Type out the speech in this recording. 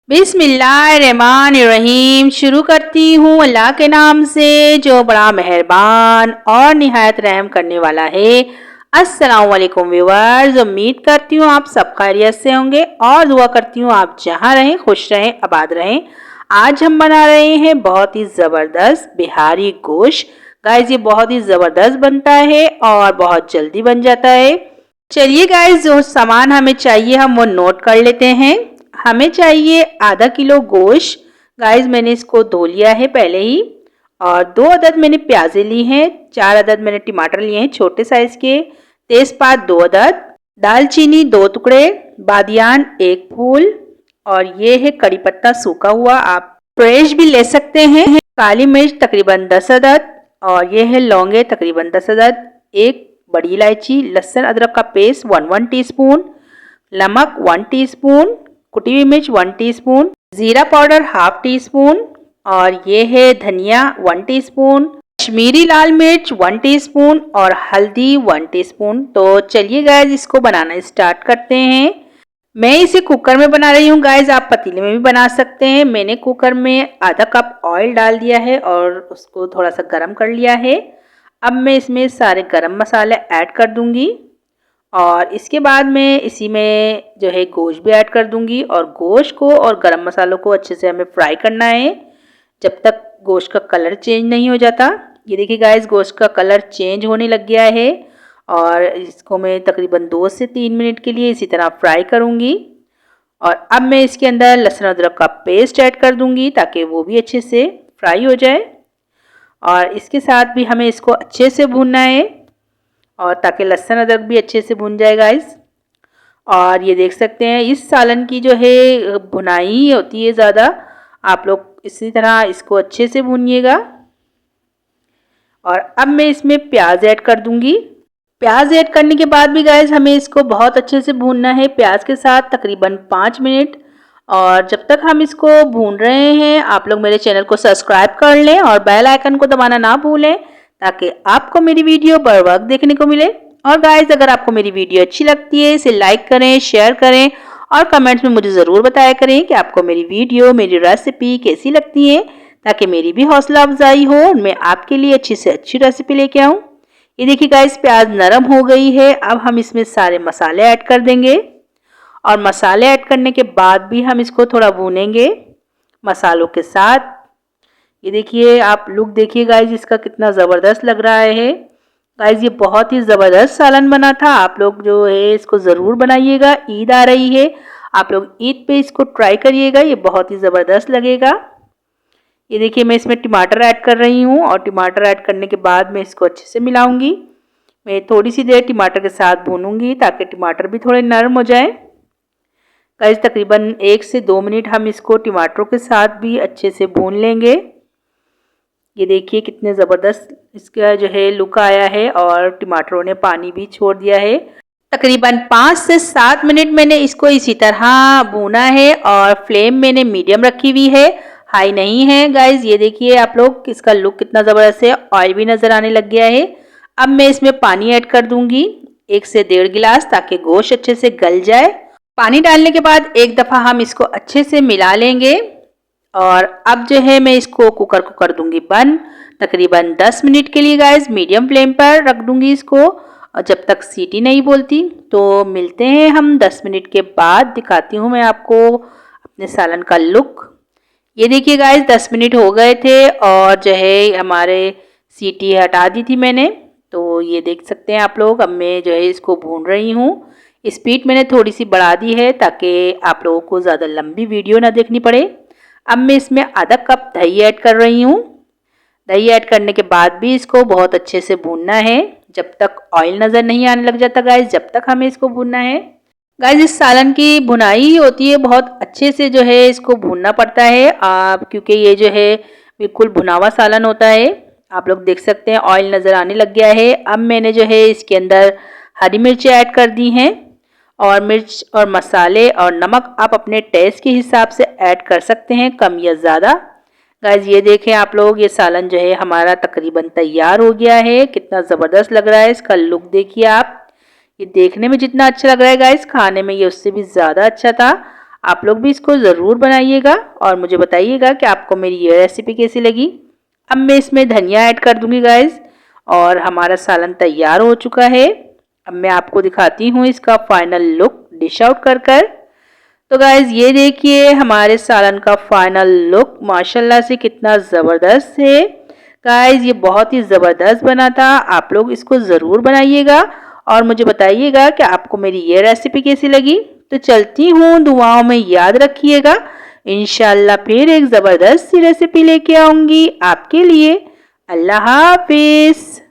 बिस्मिल्लाहिर्रहमानिर्रहीम। शुरू करती हूँ अल्लाह के नाम से जो बड़ा मेहरबान और निहायत रहम करने वाला है। अस्सलाम वालेकुम व्यूअर्स, उम्मीद करती हूँ आप सब खैरियत से होंगे और दुआ करती हूँ आप जहाँ रहें खुश रहें आबाद रहें। आज हम बना रहे हैं बहुत ही ज़बरदस्त बिहारी गोश्त। गाइस, ये बहुत ही ज़बरदस्त बनता है और बहुत जल्दी बन जाता है। चलिए गाइस, जो सामान हमें चाहिए हम वो नोट कर लेते हैं। हमें चाहिए आधा किलो गोश्त। गाइस, मैंने इसको धो लिया है पहले ही। और 2 अदद मैंने प्याजे ली हैं। 4 अदद मैंने टमाटर लिए हैं छोटे साइज के। तेजपात 2 अदद, दालचीनी 2 टुकड़े, बादियान 1 फूल, और ये है कड़ी पत्ता सूखा हुआ, आप फ्रेश भी ले सकते हैं। काली मिर्च तकरीबन 10 अदद, और ये है लौंगे तकरीबन 10 अदद, एक बड़ी इलायची, लहसुन अदरक का पेस्ट 1 टीस्पून, नमक 1 टीस्पून, कुटी हुई मिर्च 1 टीस्पून, जीरा पाउडर हाफ टीस्पून, और ये है धनिया 1 टीस्पून, कश्मीरी लाल मिर्च 1 टीस्पून और हल्दी 1 टीस्पून। तो चलिए गाइस, इसको बनाना स्टार्ट करते हैं। मैं इसे कुकर में बना रही हूँ गाइस, आप पतीले में भी बना सकते हैं। मैंने कुकर में आधा कप ऑयल डाल दिया है और उसको थोड़ा सा गर्म कर लिया है। अब मैं इसमें सारे गरम मसाले ऐड कर दूंगी और इसके बाद मैं इसी में जो है गोश्त भी ऐड कर दूंगी। और गोश्त को और गरम मसालों को अच्छे से हमें फ्राई करना है जब तक गोश्त का कलर चेंज नहीं हो जाता। ये देखिए गाइस, गोश्त का कलर चेंज होने लग गया है और इसको मैं तकरीबन 2 से 3 मिनट के लिए इसी तरह फ्राई करूँगी। और अब मैं इसके अंदर लहसुन अदरक का पेस्ट ऐड कर दूंगी ताकि वो भी अच्छे से फ्राई हो जाए। और इसके साथ भी हमें इसको अच्छे से भूनना है और ताकि लहसुन अदरक भी अच्छे से भून जाए गाइस। और ये देख सकते हैं इस सालन की जो है भुनाई होती है ज़्यादा, आप लोग इसी तरह इसको अच्छे से भूनिएगा। और अब मैं इसमें प्याज ऐड कर दूंगी। प्याज ऐड करने के बाद भी गाइस हमें इसको बहुत अच्छे से भूनना है प्याज के साथ तकरीबन 5 मिनट। और जब तक हम इसको भून रहे हैं आप लोग मेरे चैनल को सब्सक्राइब कर लें और बेल आइकन को दबाना ना भूलें ताकि आपको मेरी वीडियो बर वक्त देखने को मिले। और गाइस, अगर आपको मेरी वीडियो अच्छी लगती है इसे लाइक करें, शेयर करें और कमेंट्स में मुझे ज़रूर बताया करें कि आपको मेरी वीडियो, मेरी रेसिपी कैसी लगती है ताकि मेरी भी हौसला अफजाई हो और मैं आपके लिए अच्छी से अच्छी रेसिपी लेके आऊँ। ये देखिए गाइस, प्याज नरम हो गई है। अब हम इसमें सारे मसाले ऐड कर देंगे और मसाले ऐड करने के बाद भी हम इसको थोड़ा भूनेंगे मसालों के साथ। ये देखिए, आप लुक देखिए गाइस, इसका कितना ज़बरदस्त लग रहा है। गाइस, ये बहुत ही ज़बरदस्त सालन बना था। आप लोग जो है इसको ज़रूर बनाइएगा। ईद आ रही है, आप लोग ईद पे इसको ट्राई करिएगा, ये बहुत ही ज़बरदस्त लगेगा। ये देखिए, मैं इसमें टमाटर ऐड कर रही हूँ और टमाटर ऐड करने के बाद मैं इसको अच्छे से मिलाऊंगी। मैं थोड़ी सी देर टमाटर के साथ भूनूंगी ताकि टमाटर भी थोड़े नरम हो जाए। गाइस, तकरीबन 1 से 2 मिनट हम इसको टमाटरों के साथ भी अच्छे से भून लेंगे। ये देखिए कितने ज़बरदस्त इसका जो है लुक आया है और टमाटरों ने पानी भी छोड़ दिया है। तकरीबन 5 से 7 मिनट मैंने इसको इसी तरह भूना है और फ्लेम मैंने मीडियम रखी हुई है, हाई नहीं है। गाइस, ये देखिए आप लोग, इसका लुक कितना ज़बरदस्त है, ऑयल भी नज़र आने लग गया है। अब मैं इसमें पानी ऐड कर दूंगी 1 से 1.5 गिलास ताकि गोश्त अच्छे से गल जाए। पानी डालने के बाद एक दफ़ा हम इसको अच्छे से मिला लेंगे। और अब जो है मैं इसको कुकर को कर दूंगी बंद तकरीबन 10 मिनट के लिए। गाइस, मीडियम फ्लेम पर रख दूंगी इसको और जब तक सीटी नहीं बोलती। तो मिलते हैं हम 10 मिनट के बाद, दिखाती हूँ मैं आपको अपने सालन का लुक। ये देखिए गाइस, 10 मिनट हो गए थे और जो है हमारे सीटी हटा दी थी मैंने। तो ये देख सकते हैं आप लोग, अब मैं जो है इसको भून रही हूँ। स्पीड मैंने थोड़ी सी बढ़ा दी है ताकि आप लोगों को ज़्यादा लंबी वीडियो ना देखनी पड़े। अब मैं इसमें आधा कप दही ऐड कर रही हूँ। दही ऐड करने के बाद भी इसको बहुत अच्छे से भूनना है जब तक ऑयल नज़र नहीं आने लग जाता। गाइस, जब तक हमें इसको भूनना है। गाइस, इस सालन की भुनाई होती है, बहुत अच्छे से जो है इसको भूनना पड़ता है क्योंकि ये जो है बिल्कुल भुनावा सालन होता है। आप लोग देख सकते हैं ऑयल नज़र आने लग गया है। अब मैंने जो है इसके अंदर हरी मिर्ची ऐड कर दी हैं और मिर्च और मसाले और नमक आप अपने टेस्ट के हिसाब से ऐड कर सकते हैं, कम या ज़्यादा। गाइस, ये देखें आप लोग, ये सालन जो है हमारा तकरीबन तैयार हो गया है। कितना ज़बरदस्त लग रहा है, इसका लुक देखिए आप। ये देखने में जितना अच्छा लग रहा है गाइस, खाने में ये उससे भी ज़्यादा अच्छा था। आप लोग भी इसको ज़रूर बनाइएगा और मुझे बताइएगा कि आपको मेरी ये रेसिपी कैसी लगी। अब मैं इसमें धनिया ऐड कर दूंगी गाइस और हमारा सालन तैयार हो चुका है। अब मैं आपको दिखाती हूँ इसका फाइनल लुक डिश आउट कर। तो गाइस ये देखिए हमारे सालन का फाइनल लुक माशाल्लाह से कितना ज़बरदस्त है। गाइस ये बहुत ही ज़बरदस्त बना था। आप लोग इसको ज़रूर बनाइएगा और मुझे बताइएगा कि आपको मेरी ये रेसिपी कैसी लगी। तो चलती हूँ, दुआओं में याद रखिएगा। इंशाल्लाह फिर एक ज़बरदस्त सी रेसिपी लेके आऊँगी आपके लिए। अल्लाह हाफिज़।